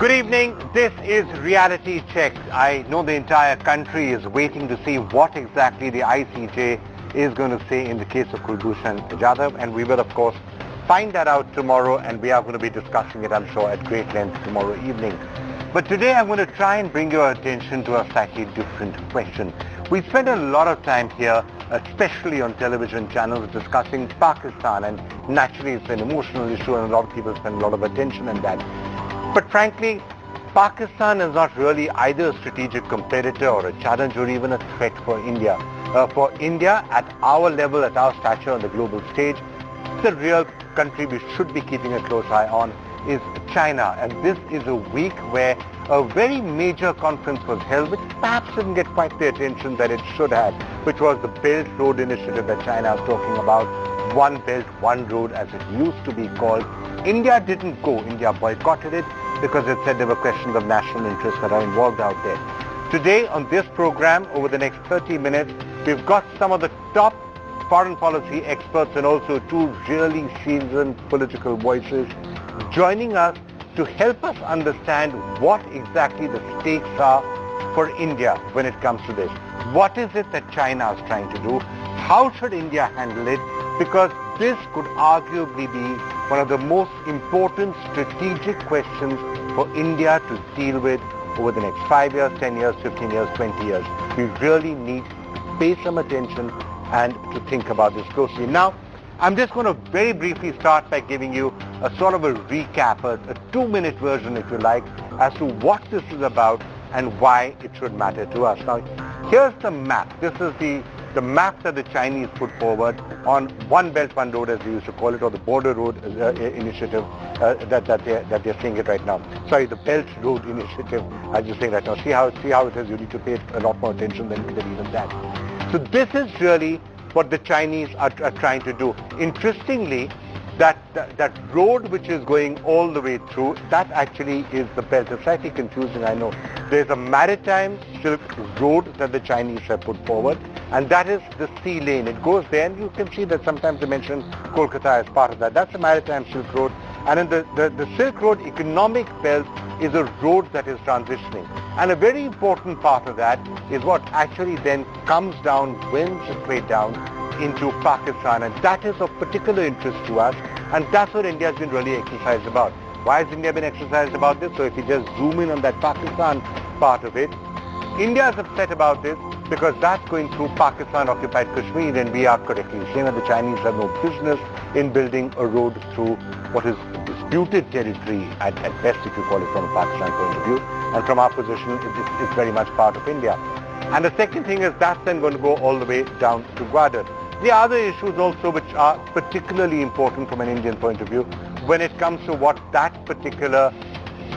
Good evening. This is Reality Check. I know the entire country is waiting to see what exactly the ICJ is going to say in the case of Kulbhushan Jadhav, and we will, of course, find that out tomorrow, and we are going to be discussing it, I'm sure, at great length tomorrow evening. But today I'm going to try and bring your attention to a slightly different question. We spend a lot of time here, especially on television channels, discussing Pakistan, and naturally it's an emotional issue and a lot of people spend a lot of attention on that. But frankly, Pakistan is not really either a strategic competitor or a challenge or even a threat for India. For India, at our level, at our stature on the global stage, the real country we should be keeping a close eye on is China. And this is a week where a very major conference was held, which perhaps didn't get quite the attention that it should have, which was the Belt Road Initiative that China is talking about. One Belt, One Road, as it used to be called. India didn't go. India boycotted it because it said there were questions of national interest that are involved out there. Today on this program, over the next 30 minutes, we've got some of the top foreign policy experts and also two really seasoned political voices joining us to help us understand what exactly the stakes are for India when it comes to this. What is it that China is trying to do? How should India handle it? Because this could arguably be one of the most important strategic questions for India to deal with over the next 5 years, 10 years, 15 years, 20 years. We really need to pay some attention and to think about this closely. Now, I'm just going to very briefly start by giving you a sort of a recap, a 2-minute version, if you like, as to what this is about and why it should matter to us. Now, here's the map. This is the map that the Chinese put forward on One Belt, One Road, as we used to call it, or the Border Road Initiative that they're saying it right now. Sorry, the Belt Road Initiative, as you're saying right now. See how it is. You need to pay a lot more attention than even that. So this is really what the Chinese are trying to do. Interestingly, that road which is going all the way through, that actually is the belt. It's slightly confusing, I know. There's a maritime Silk Road that the Chinese have put forward, and that is the sea lane. It goes there, and you can see that sometimes they mention Kolkata as part of that. That's the maritime Silk Road. And in the Silk Road economic belt is a road that is transitioning. And a very important part of that is what actually then comes down, winds its way down into Pakistan, and that is of particular interest to us, and that's what India has been really exercised about. Why has India been exercised about this? So if you just zoom in on that Pakistan part of it, India is upset about this because that's going through Pakistan-occupied Kashmir, and we are correctly saying that the Chinese have no business in building a road through what is disputed territory at best, if you call it from a Pakistan point of view, and from our position, it's very much part of India. And the second thing is that's then going to go all the way down to Gwadar. The other issues also which are particularly important from an Indian point of view when it comes to what that particular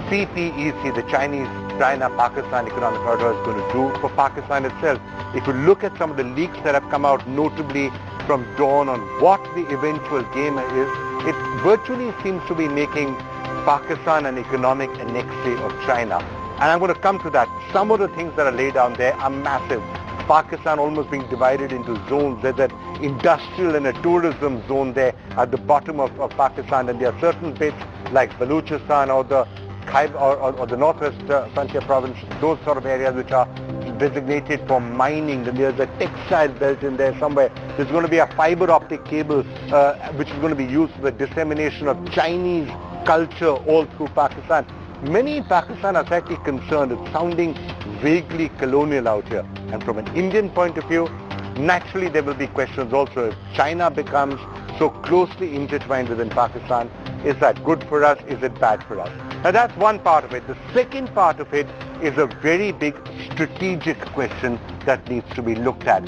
CPEC, the China-Pakistan Economic Corridor, is going to do for Pakistan itself. If you look at some of the leaks that have come out, notably from Dawn, on what the eventual game is, it virtually seems to be making Pakistan an economic annexee of China. And I'm going to come to that. Some of the things that are laid down there are massive. Pakistan almost being divided into zones. There's an industrial and a tourism zone there at the bottom of Pakistan, and there are certain bits like Baluchistan or the Khyber or the northwest frontier province, those sort of areas which are designated for mining. Then there's a textile belt in there somewhere. There's going to be a fiber optic cable which is going to be used for the dissemination of Chinese culture all through Pakistan. Many in Pakistan are slightly concerned. It's sounding vaguely colonial out here. And from an Indian point of view, naturally there will be questions also. If China becomes so closely intertwined within Pakistan, is that good for us? Is it bad for us? Now that's one part of it. The second part of it is a very big strategic question that needs to be looked at.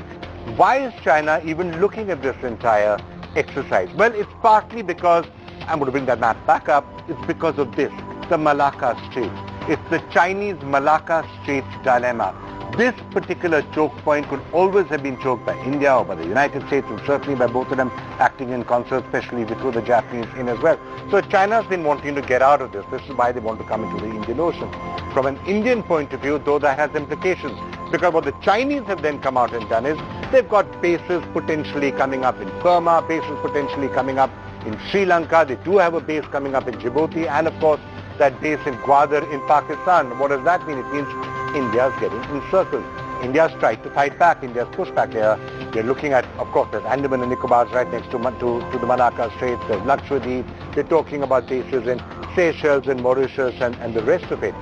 Why is China even looking at this entire exercise? Well, it's partly because, I'm going to bring that map back up, it's because of this. The Malacca Strait. It's the Chinese Malacca Straits dilemma. This particular choke point could always have been choked by India or by the United States, and certainly by both of them acting in concert, especially if we throw the Japanese in as well. So China's been wanting to get out of this. This is why they want to come into the Indian Ocean. From an Indian point of view, though, that has implications, because what the Chinese have then come out and done is they've got bases potentially coming up in Burma, bases potentially coming up in Sri Lanka. They do have a base coming up in Djibouti, and of course that base in Gwadar in Pakistan. What does that mean? It means India is getting encircled. India's tried to fight back. India's pushed back. They're looking at, of course, there's Andaman and Nicobar's right next to the Malacca Straits. There's Lakshadweep. They're talking about bases in Seychelles and Mauritius and the rest of it.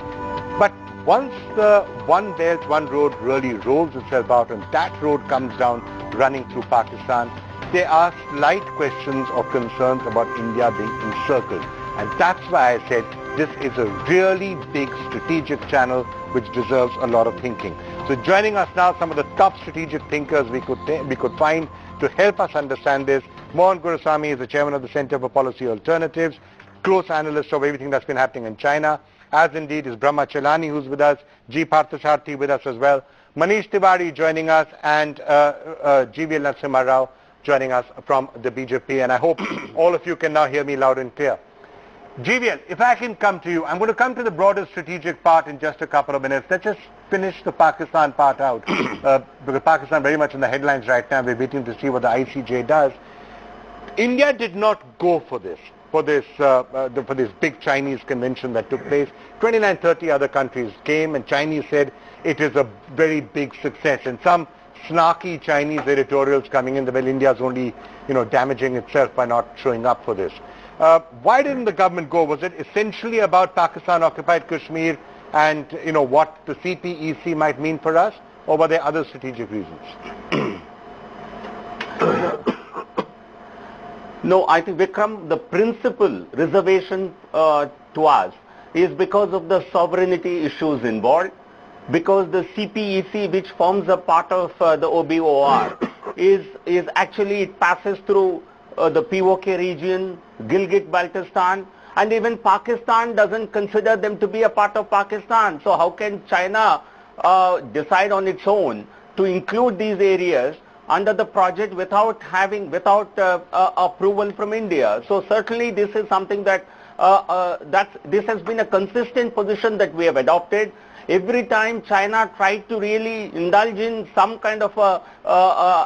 But once the One Belt, One Road really rolls itself out and that road comes down running through Pakistan, there are slight questions or concerns about India being encircled. And that's why I said this is a really big strategic channel which deserves a lot of thinking. So joining us now, some of the top strategic thinkers we could find to help us understand this. Mohan Guruswamy is the chairman of the Center for Policy Alternatives, close analyst of everything that's been happening in China, as indeed is Brahma Chelani, who's with us, G Parthasarathy with us as well, Manish Tiwari joining us, and GVL Narasimha Rao joining us from the BJP. And I hope all of you can now hear me loud and clear. GVL, if I can come to you, I'm going to come to the broader strategic part in just a couple of minutes. Let's just finish the Pakistan part out. Because Pakistan very much in the headlines right now. We're waiting to see what the ICJ does. India did not go for this big Chinese convention that took place. 29, 30 other countries came, and Chinese said it is a very big success. And some snarky Chinese editorials coming in that, well, India's only, damaging itself by not showing up for this. Why didn't the government go? Was it essentially about Pakistan-occupied Kashmir and, what the CPEC might mean for us? Or were there other strategic reasons? No, I think, Vikram, the principal reservation to us is because of the sovereignty issues involved, because the CPEC, which forms a part of the OBOR, is actually, it passes through the POK region, Gilgit-Baltistan, and even Pakistan doesn't consider them to be a part of Pakistan. So how can China decide on its own to include these areas under the project without approval from India? So certainly this is something that this has been a consistent position that we have adopted. Every time China tried to really indulge in some kind of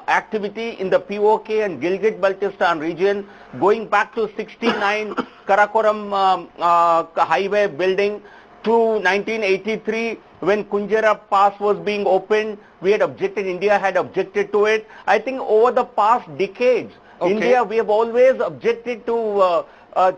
activity in the POK and Gilgit-Baltistan region, going back to 69 Karakoram highway building, to 1983 when Kunjara Pass was being opened, we had objected, India had objected to it. I think over the past decades, India, we have always objected to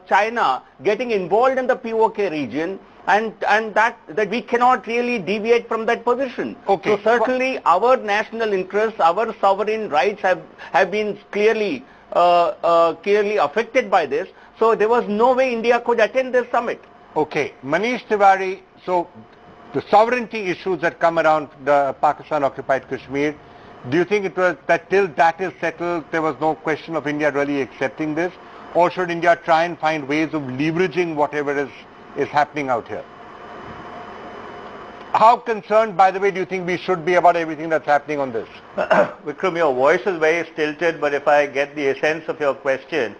China getting involved in the POK region, and that we cannot really deviate from that position. So certainly our national interests, our sovereign rights have been clearly affected by this. So there was no way India could attend this summit. Okay, Manish Tiwari, so the sovereignty issues that come around the Pakistan-occupied Kashmir, do you think it was that till that is settled, there was no question of India really accepting this? Or should India try and find ways of leveraging whatever is happening out here? How concerned, by the way, do you think we should be about everything that's happening on this? Vikram, your voice is very stilted, but if I get the essence of your question,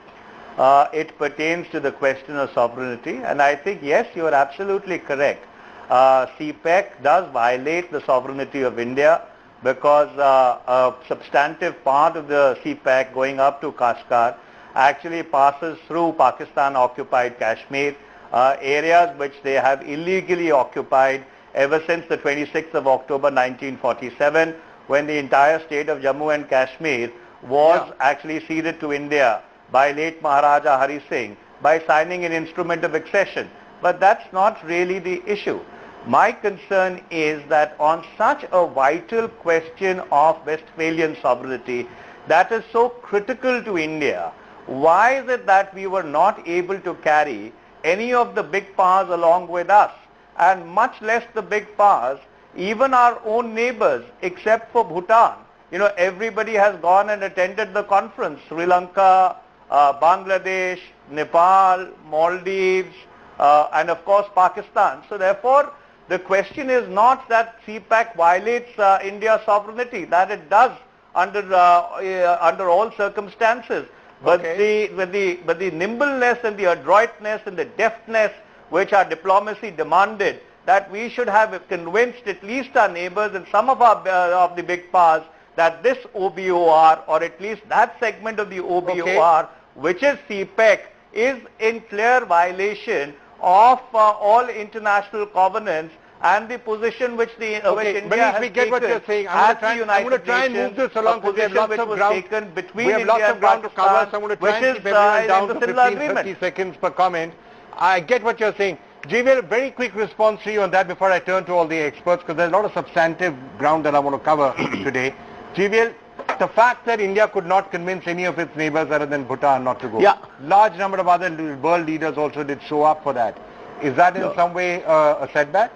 it pertains to the question of sovereignty. And I think, yes, you are absolutely correct. CPEC does violate the sovereignty of India because a substantive part of the CPEC going up to Kashgar actually passes through Pakistan-occupied Kashmir, areas which they have illegally occupied ever since the 26th of October 1947, when the entire state of Jammu and Kashmir was actually ceded to India by late Maharaja Hari Singh by signing an instrument of accession. But that's not really the issue. My concern is that on such a vital question of Westphalian sovereignty that is so critical to India, why is it that we were not able to carry any of the big powers along with us, and much less the big powers, even our own neighbors, except for Bhutan? Everybody has gone and attended the conference. Sri Lanka, Bangladesh, Nepal, Maldives, and of course Pakistan. So therefore, the question is not that CPEC violates India's sovereignty, that it does under all circumstances. But the nimbleness and the adroitness and the deftness which our diplomacy demanded, that we should have convinced at least our neighbors and some of the big powers that this OBOR, or at least that segment of the OBOR, which is CPEC, is in clear violation of all international covenants and the position which India has we get what you're saying. at the United I'm going to try and move this along Nations, a because we have position lots which of was ground. taken between We have India lots of and ground to cover, so I'm going to try and which keep is everyone down to in the similar 15, 30 agreement. seconds per comment. I get what you're saying. GVL, a very quick response to you on that before I turn to all the experts, because there's a lot of substantive ground that I want to cover today. GVL, the fact that India could not convince any of its neighbors other than Bhutan not to go. Yeah. Large number of other world leaders also did show up for that. Is that in some way a setback?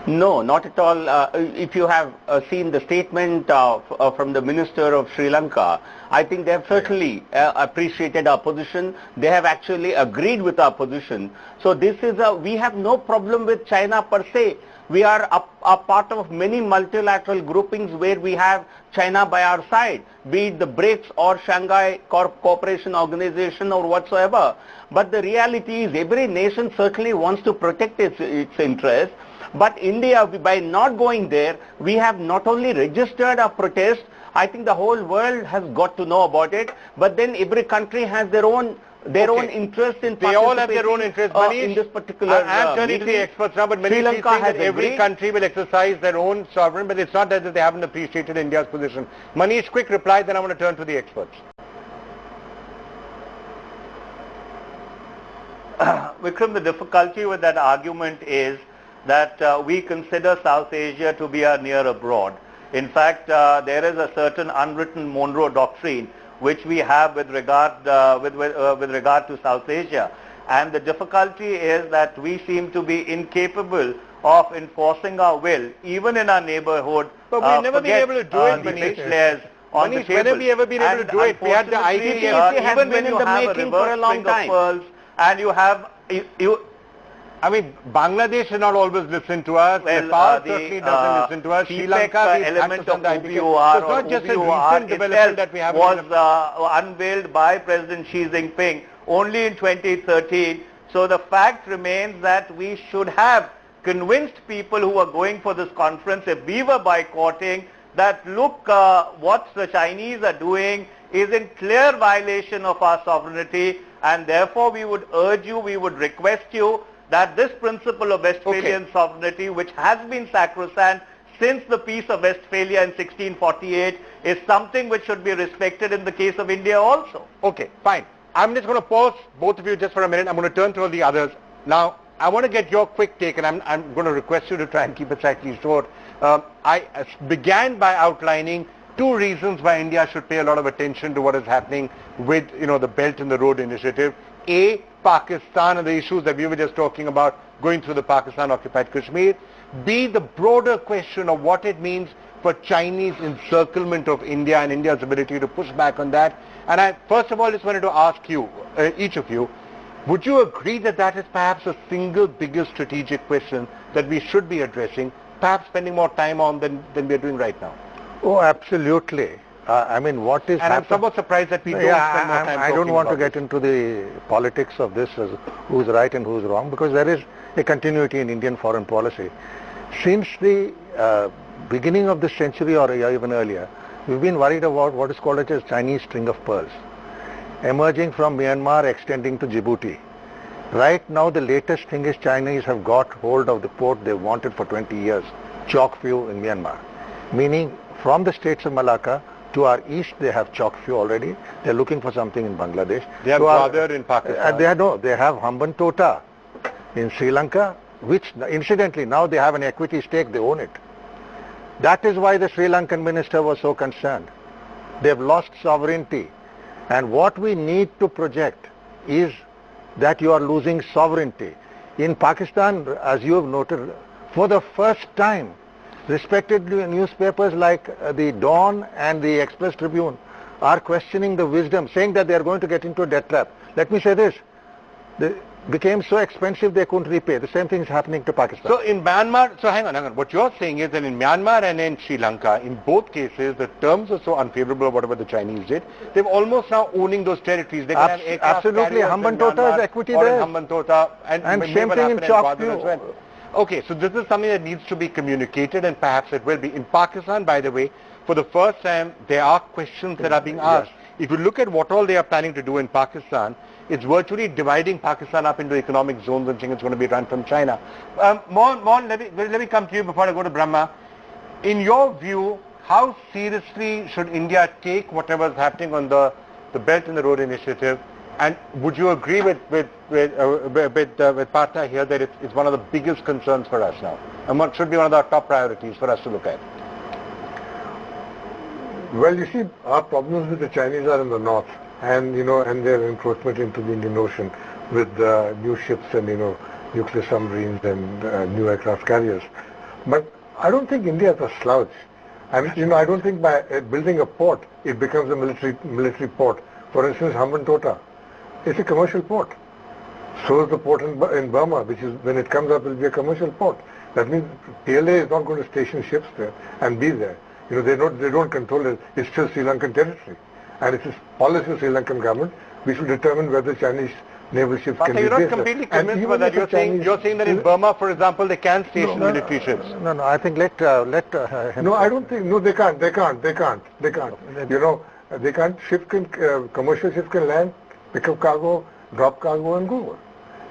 No, not at all. If you have seen the statement from the Minister of Sri Lanka, I think they have certainly appreciated our position. They have actually agreed with our position. So this is we have no problem with China per se. We are a part of many multilateral groupings where we have China by our side, be it the BRICS or Shanghai Cooperation Organization or whatsoever. But the reality is every nation certainly wants to protect its interests. But India, by not going there, we have not only registered a protest, I think the whole world has got to know about it, but then every country has their own interest in They all have their own interest. in this particular I'm turning to the experts now, but Manish is saying that every country will exercise their own sovereign, but it's not that they haven't appreciated India's position. Manish, quick reply, then I want to turn to the experts. Vikram, the difficulty with that argument is that we consider South Asia to be our near abroad. In fact, there is a certain unwritten Monroe Doctrine which we have with regard to South Asia, and the difficulty is that we seem to be incapable of enforcing our will, even in our neighborhood. But we've never been able to do it, Manish. On the Manish, table. when have we ever been able to do it? We had the IDF. Even when you have a reverse string of pearls, and you have I mean, Bangladesh has not always listened to us. Well, Nepal certainly doesn't listen to us. Sri Lanka, element of OBOR, so it's not just a recent development that we have. Was unveiled by President Xi Jinping only in 2013. So the fact remains that we should have convinced people who are going for this conference, if we were boycotting, that look, what the Chinese are doing is in clear violation of our sovereignty, and therefore we would urge you, we would request you that this principle of Westphalian sovereignty, which has been sacrosanct since the Peace of Westphalia in 1648, is something which should be respected in the case of India also. Okay, fine. I'm just going to pause both of you just for a minute. I'm going to turn to all the others. Now, I want to get your quick take, and I'm going to request you to try and keep it slightly short. I began by outlining two reasons why India should pay a lot of attention to what is happening with, the Belt and the Road Initiative. A, Pakistan and the issues that we were just talking about going through the Pakistan-occupied Kashmir. B, the broader question of what it means for Chinese encirclement of India and India's ability to push back on that. And I first of all just wanted to ask you, each of you, would you agree that that is perhaps the single biggest strategic question that we should be addressing, perhaps spending more time on than we are doing right now? Oh, absolutely. I mean, what is... And I'm somewhat surprised that we don't spend more time I don't want to this. get into the politics of this, as who's right and who's wrong, because there is a continuity in Indian foreign policy. Since the beginning of this century or even earlier, we've been worried about what is called as a Chinese string of pearls, emerging from Myanmar, extending to Djibouti. Right now, the latest thing is Chinese have got hold of the port they wanted for 20 years, Chok Phyu in Myanmar, meaning from the states of Malacca to our east, they have Chok Phyu already. They're looking for something in Bangladesh. They have Gwadar in Pakistan. They have Hambantota in Sri Lanka, which incidentally now they have an equity stake, they own it. That is why the Sri Lankan minister was so concerned. They've lost sovereignty. And what we need to project is that you are losing sovereignty. In Pakistan, as you have noted, for the first time, respected newspapers like the Dawn and the Express Tribune are questioning the wisdom, saying that they are going to get into a debt trap. Let me say this, they became so expensive they couldn't repay. The same thing is happening to Pakistan. So in Myanmar, hang on, what you're saying is that in Myanmar and in Sri Lanka, in both cases, the terms are so unfavorable, whatever the Chinese did, they're almost now owning those territories. They can have aircraft absolutely, Hambantota is equity there. Hambantota, and same thing in Chok Phyu. Okay, so this is something that needs to be communicated, and perhaps it will be. In Pakistan, by the way, for the first time, there are questions that are being asked. If you look at what all they are planning to do in Pakistan, it's virtually dividing Pakistan up into economic zones and saying it's going to be run from China. Mohan, let me come to you before I go to Brahma. In your view, how seriously should India take whatever is happening on the Belt and the Road Initiative? And would you agree with Partha here that it's one of the biggest concerns for us now, and what should be one of our top priorities for us to look at? Well, you see, our problems with the Chinese are in the north, and and their encroachment into the Indian Ocean with new ships and nuclear submarines and new aircraft carriers. But I don't think India is a slouch. I mean, I don't think by building a port it becomes a military port. For instance, Hambantota, it's a commercial port. So is the port in Burma, which is, when it comes up, will be a commercial port. That means PLA is not going to station ships there and be there. They don't control it. It's still Sri Lankan territory, and it's a policy of Sri Lankan government which will determine whether Chinese naval ships can be based there. You're not completely convinced by that. You're saying that in Burma, for example, they can station military ships. No. I think let him. No, I don't think. No, they can't. They can't. They can't. Commercial ships can land, pick up cargo, drop cargo, and go.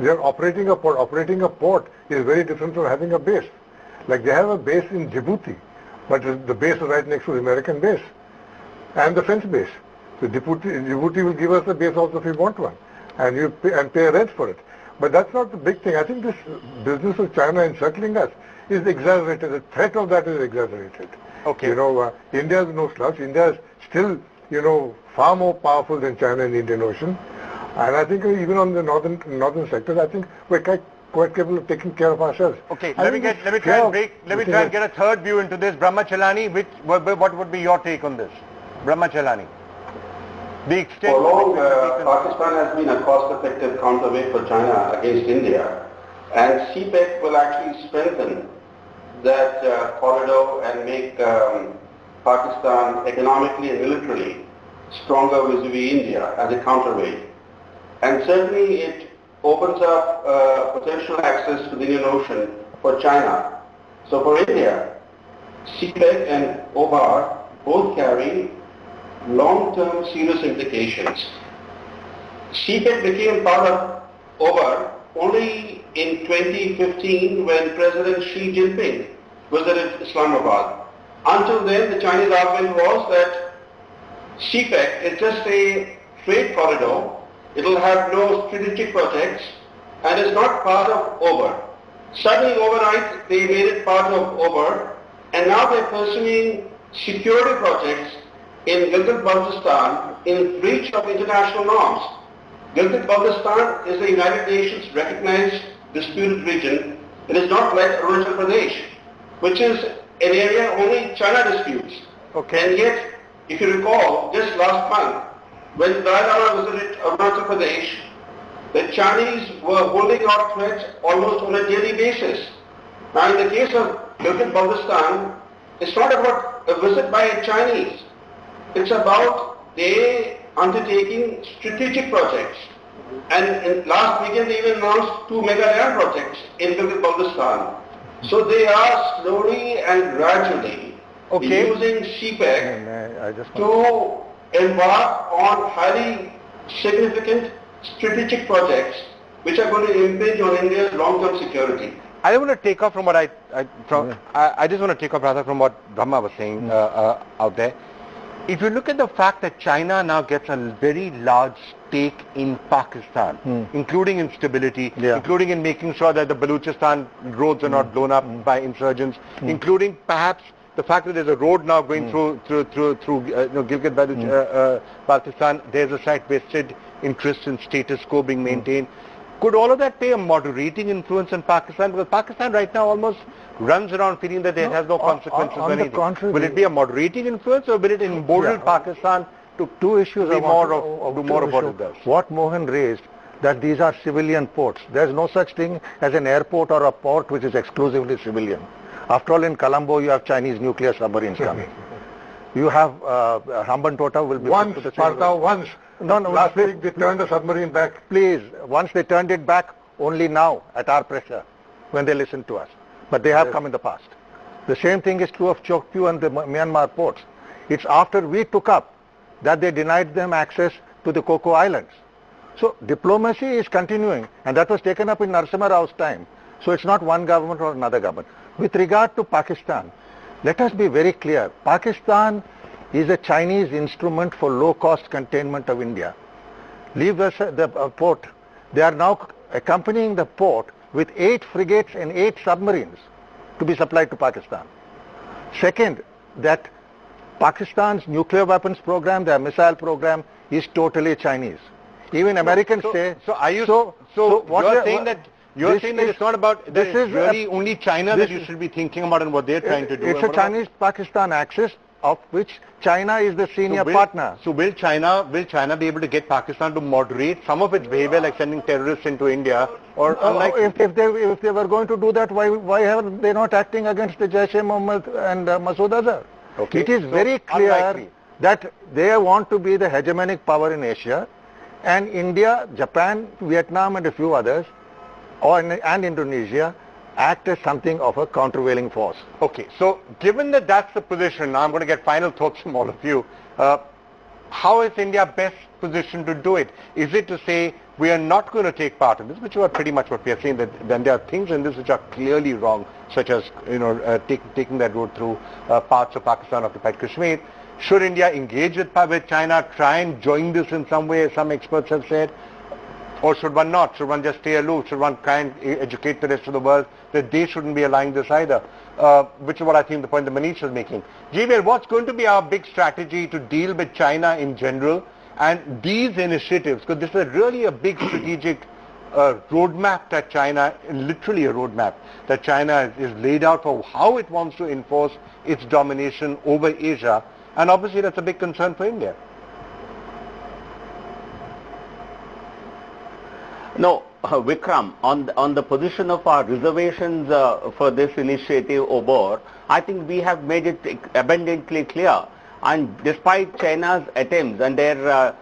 They are operating a port. Operating a port is very different from having a base. Like they have a base in Djibouti, but the base is right next to the American base and the French base. So Djibouti will give us a base also if we want one, and pay rent for it. But that's not the big thing. I think this business of China encircling us is exaggerated. The threat of that is exaggerated. Okay. India is no slouch. India is still, far more powerful than China in the Indian Ocean. And I think even on the northern sectors, I think we're quite capable of taking care of ourselves. Okay, let me try and get a third view into this. Brahmachalani, what would be your take on this? Brahmachalani. The extent for long, Pakistan has been a cost-effective counterweight for China against India, and CPEC will actually strengthen that corridor and make Pakistan economically and militarily stronger vis-a-vis India as a counterweight. And certainly it opens up potential access to the Indian Ocean for China. So for India, CPEC and OBOR both carry long-term serious implications. CPEC became part of OBOR only in 2015 when President Xi Jinping visited Islamabad. Until then, the Chinese argument was that CPEC is just a trade corridor. It will have no strategic projects and is not part of OBOR. Suddenly overnight they made it part of OBOR, and now they are pursuing security projects in Gilgit-Baltistan in breach of international norms. Gilgit-Baltistan is a United Nations recognized disputed region. It is not like Arunachal Pradesh, which is an area only China disputes. Okay. And yet, if you recall, just last month, when Dalai Lama visited Arunachal Pradesh, the Chinese were holding out threats almost on a daily basis. Now in the case of Gilgit-Baltistan, it's not about a visit by a Chinese. It's about they undertaking strategic projects. And last weekend they even announced 2 mega land projects in Gilgit-Baltistan. So they are slowly and gradually using CPEC to embark on highly significant strategic projects which are going to impinge on India's long-term security. I don't want to take off from what I just want to take off rather from what Brahma was saying out there. If you look at the fact that China now gets a very large stake in Pakistan, including in stability, including in making sure that the Balochistan roads are not blown up by insurgents, including perhaps the fact that there's a road now going through Gilgit-Baltistan, there's a slight vested interest in status quo being maintained. Could all of that play a moderating influence on Pakistan? Because Pakistan right now almost runs around feeling that it has no consequences or anything. Will it be a moderating influence, or will it embolden Pakistan to two issues do more of what it does? What Mohan raised, that these are civilian ports. There's no such thing as an airport or a port which is exclusively civilian. After all, in Colombo you have Chinese nuclear submarines coming. You have Hambantota will be once, once. No, last week they turned the submarine back. Please, once they turned it back, only now at our pressure, when they listened to us. But they have come in the past. The same thing is true of Chokpu and the Myanmar ports. It's after we took up that they denied them access to the Coco Islands. So diplomacy is continuing, and that was taken up in Narasimha Rao's time. So it's not one government or another government. With regard to Pakistan, let us be very clear. Pakistan is a Chinese instrument for low-cost containment of India. Leave the port. They are now accompanying the port with 8 frigates and 8 submarines to be supplied to Pakistan. Second, that Pakistan's nuclear weapons program, their missile program, is totally Chinese. Even Americans say. So are you? What you're saying that it's not about. This is really only China that you should be thinking about and what they're trying to do. It's a Chinese-Pakistan axis, of which China is the senior partner. So will China be able to get Pakistan to moderate some of its behavior, like sending terrorists into India, or if they were going to do that, why are they not acting against the Jaish-e-Mohammed and Masood Azhar? Okay. It is very clear that they want to be the hegemonic power in Asia, and India, Japan, Vietnam, and a few others, and Indonesia, act as something of a countervailing force. Okay, so given that that's the position, now I'm going to get final thoughts from all of you. How is India best positioned to do it? Is it to say we are not going to take part in this, which is pretty much what we are saying, that then there are things in this which are clearly wrong, such as taking that road through parts of Pakistan occupied Kashmir. Should India engage with China, try and join this in some way, as some experts have said? Or should one not? Should one just stay aloof? Should one try and educate the rest of the world that they shouldn't be allowing this either? Which is what I think the point that Manish is making. GVL, what's going to be our big strategy to deal with China in general and these initiatives? Because this is really a big strategic roadmap that China, literally a roadmap that China is laid out for how it wants to enforce its domination over Asia. And obviously that's a big concern for India. No, Vikram, on the position of our reservations for this initiative, OBOR, I think we have made it abundantly clear. And despite China's attempts and their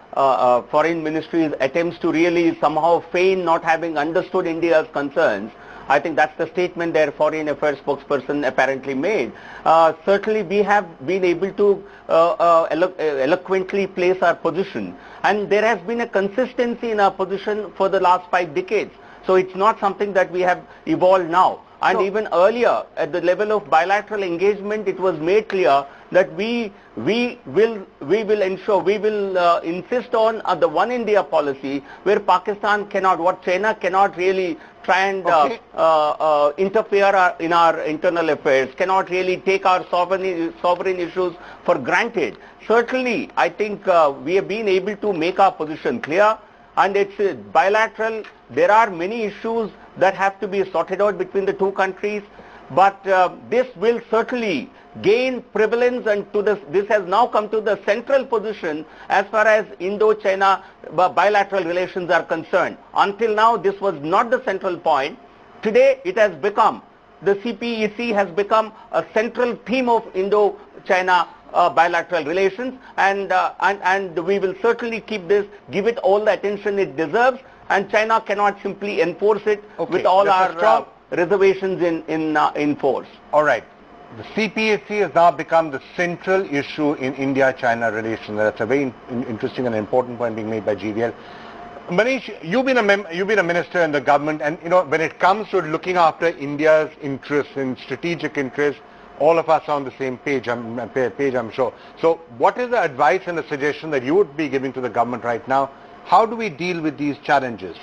foreign ministry's attempts to really somehow feign not having understood India's concerns, I think that's the statement their foreign affairs spokesperson apparently made. Certainly we have been able to eloquently place our position, and there has been a consistency in our position for the last 5 decades. So it's not something that we have evolved now. And even earlier, at the level of bilateral engagement, it was made clear that we will ensure, we will insist on the One India policy, where Pakistan cannot, what China cannot really try and interfere in our internal affairs, cannot really take our sovereign issues for granted. Certainly, I think we have been able to make our position clear, and it's bilateral. There are many issues that have to be sorted out between the two countries, but this will certainly gain prevalence, and this has now come to the central position as far as Indo-China bilateral relations are concerned. Until now, this was not the central point. Today, it has become, the CPEC has become a central theme of Indo-China bilateral relations, and we will certainly give it all the attention it deserves, and China cannot simply enforce it with all our reservations in force. All right. The CPEC has now become the central issue in India-China relations. That's a very interesting and important point being made by GVL. Manish, you've been a minister in the government, and when it comes to looking after India's interests and strategic interests, all of us are on the same page, I'm sure. So what is the advice and the suggestion that you would be giving to the government right now? How do we deal with these challenges?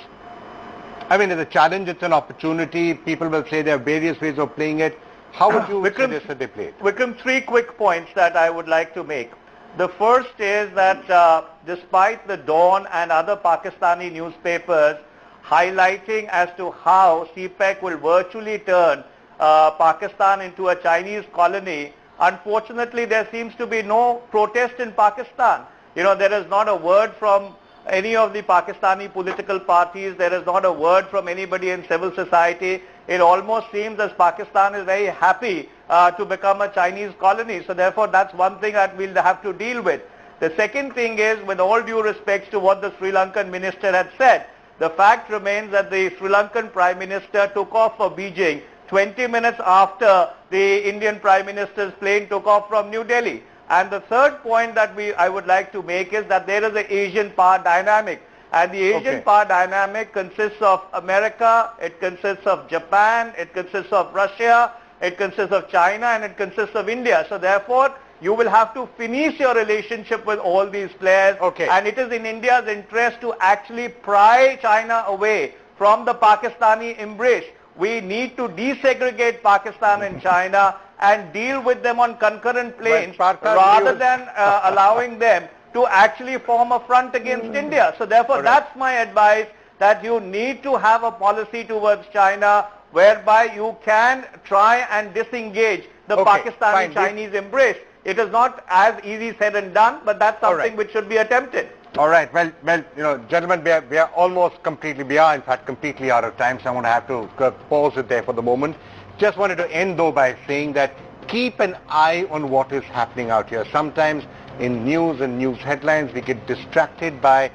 I mean, it's a challenge, it's an opportunity. People will say there are various ways of playing it. How would you suggest that they play it? Vikram, 3 quick points that I would like to make. The first is that despite the Dawn and other Pakistani newspapers highlighting as to how CPEC will virtually turn Pakistan into a Chinese colony, unfortunately there seems to be no protest in Pakistan. There is not a word from any of the Pakistani political parties. There is not a word from anybody in civil society. It almost seems as Pakistan is very happy to become a Chinese colony. So therefore that's one thing that we'll have to deal with. The second thing is, with all due respect to what the Sri Lankan minister had said, the fact remains that the Sri Lankan Prime Minister took off for Beijing 20 minutes after the Indian Prime Minister's plane took off from New Delhi. And the third point that I would like to make is that there is an Asian power dynamic. And the Asian power dynamic consists of America, it consists of Japan, it consists of Russia, it consists of China, and it consists of India. So therefore, you will have to finish your relationship with all these players. And it is in India's interest to actually pry China away from the Pakistani embrace. We need to desegregate Pakistan and China and deal with them on concurrent planes rather than allowing them to actually form a front against India. So therefore, that's my advice, that you need to have a policy towards China whereby you can try and disengage the Pakistani-Chinese embrace. It is not as easy said and done, but that's something which should be attempted. All right. Well, you know, gentlemen, we are almost completely out of time, so I'm going to have to pause it there for the moment. Just wanted to end, though, by saying that keep an eye on what is happening out here. Sometimes in news and news headlines, we get distracted by,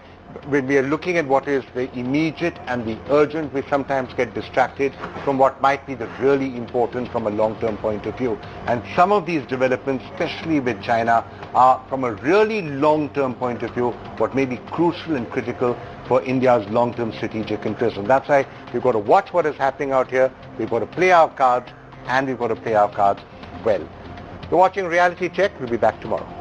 when we are looking at what is the immediate and the urgent, we sometimes get distracted from what might be the really important from a long-term point of view. And some of these developments, especially with China, are from a really long-term point of view what may be crucial and critical for India's long-term strategic interests. And that's why we've got to watch what is happening out here, we've got to play our cards, and we've got to play our cards well. You're watching Reality Check. We'll be back tomorrow.